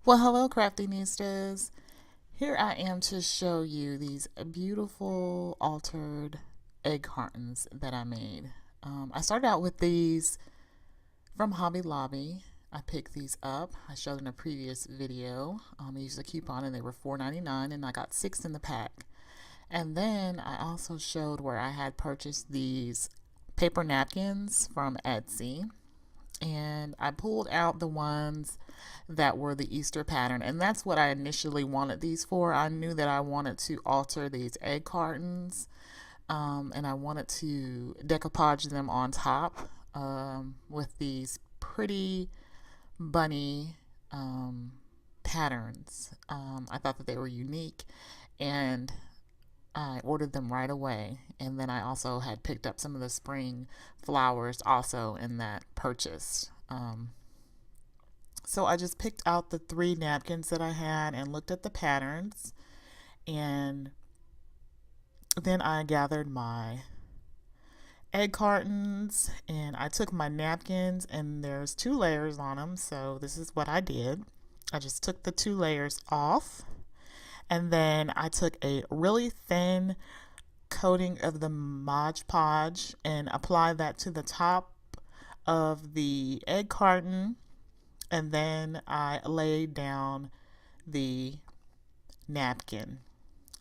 Well, hello, Craftinistas. Here I am to show you these beautiful altered egg cartons that I made. I started out with these from Hobby Lobby. I picked these up. I showed in a previous video. I used a coupon and they were $4.99 and I got 6 in the pack. And then I also showed where I had purchased these paper napkins from Etsy, and I pulled out the ones that were the Easter pattern, and that's what I initially wanted these for. I knew that I wanted to alter these egg cartons, and I wanted to decoupage them on top with these pretty bunny patterns. I thought that they were unique, and I ordered them right away. And then I also had picked up some of the spring flowers also in that purchase. So I just picked out the 3 napkins that I had and looked at the patterns. And then I gathered my egg cartons and I took my napkins, and there's 2 layers on them. So this is what I did. I just took the 2 layers off. And then I took a really thin coating of the Mod Podge and applied that to the top of the egg carton. And then I laid down the napkin.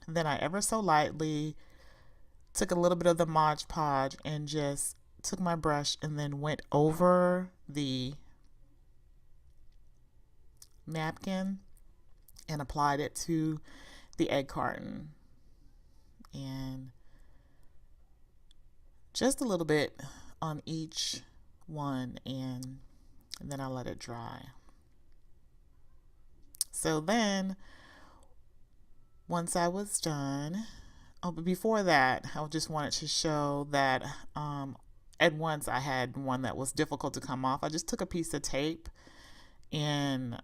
Then I ever so lightly took a little bit of the Mod Podge and just took my brush and then went over the napkin and applied it to the egg carton, and just a little bit on each one, and then I let it dry. So then once I was done, but before that I just wanted to show that at once I had one that was difficult to come off. I just took a piece of tape and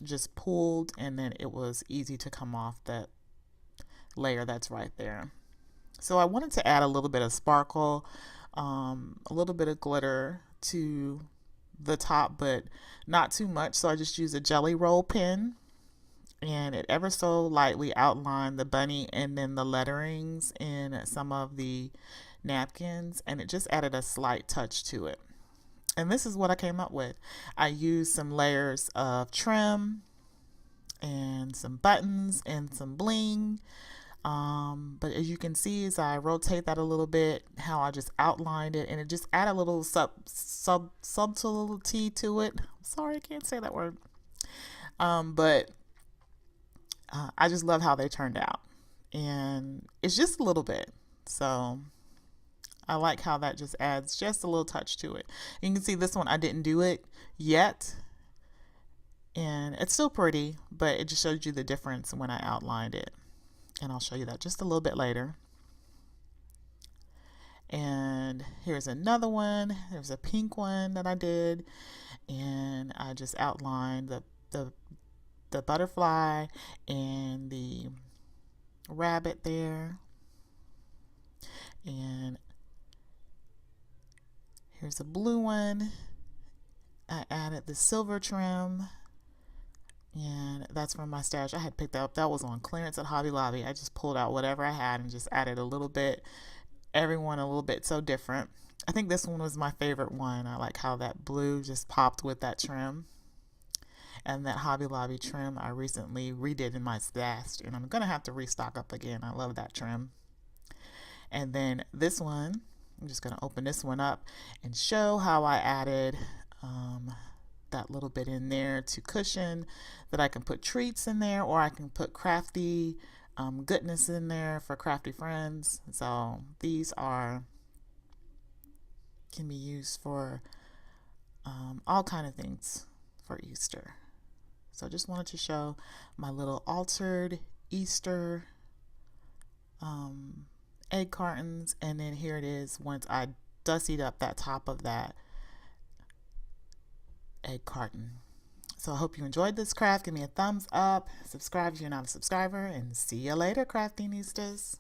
just pulled, and then it was easy to come off that layer that's right there. So I wanted to add a little bit of sparkle, a little bit of glitter to the top, but not too much. So I just used a jelly roll pen, and it ever so lightly outlined the bunny and then the letterings in some of the napkins, and it just added a slight touch to it. And this is what I came up with. I used some layers of trim and some buttons and some bling. But as you can see, as I rotate that a little bit, how I just outlined it, and it just added a little subtlety to it. Sorry, I can't say that word. But I just love how they turned out. And it's just a little bit. So I like how that just adds just a little touch to it. You can see this one, I didn't do it yet, and it's still pretty, but it just shows you the difference when I outlined it. And I'll show you that just a little bit later. And here's another one. There's a pink one that I did, and I just outlined the butterfly and the rabbit there. And here's a blue one. I added the silver trim, and that's from my stash. I had picked that up. That was on clearance at Hobby Lobby. I just pulled out whatever I had and just added a little bit. Everyone a little bit so different. I think this one was my favorite one. I like how that blue just popped with that trim. And that Hobby Lobby trim I recently redid in my stash, and I'm going to have to restock up again. I love that trim. And then this one, I'm just going to open this one up and show how I added that little bit in there to cushion, that I can put treats in there, or I can put crafty goodness in there for crafty friends. So these can be used for all kind of things for Easter. So I just wanted to show my little altered Easter egg cartons, and then here it is once I dustied up that top of that egg carton. So I hope you enjoyed this craft. Give me a thumbs up, subscribe if you're not a subscriber, and see you later, Craftinistas.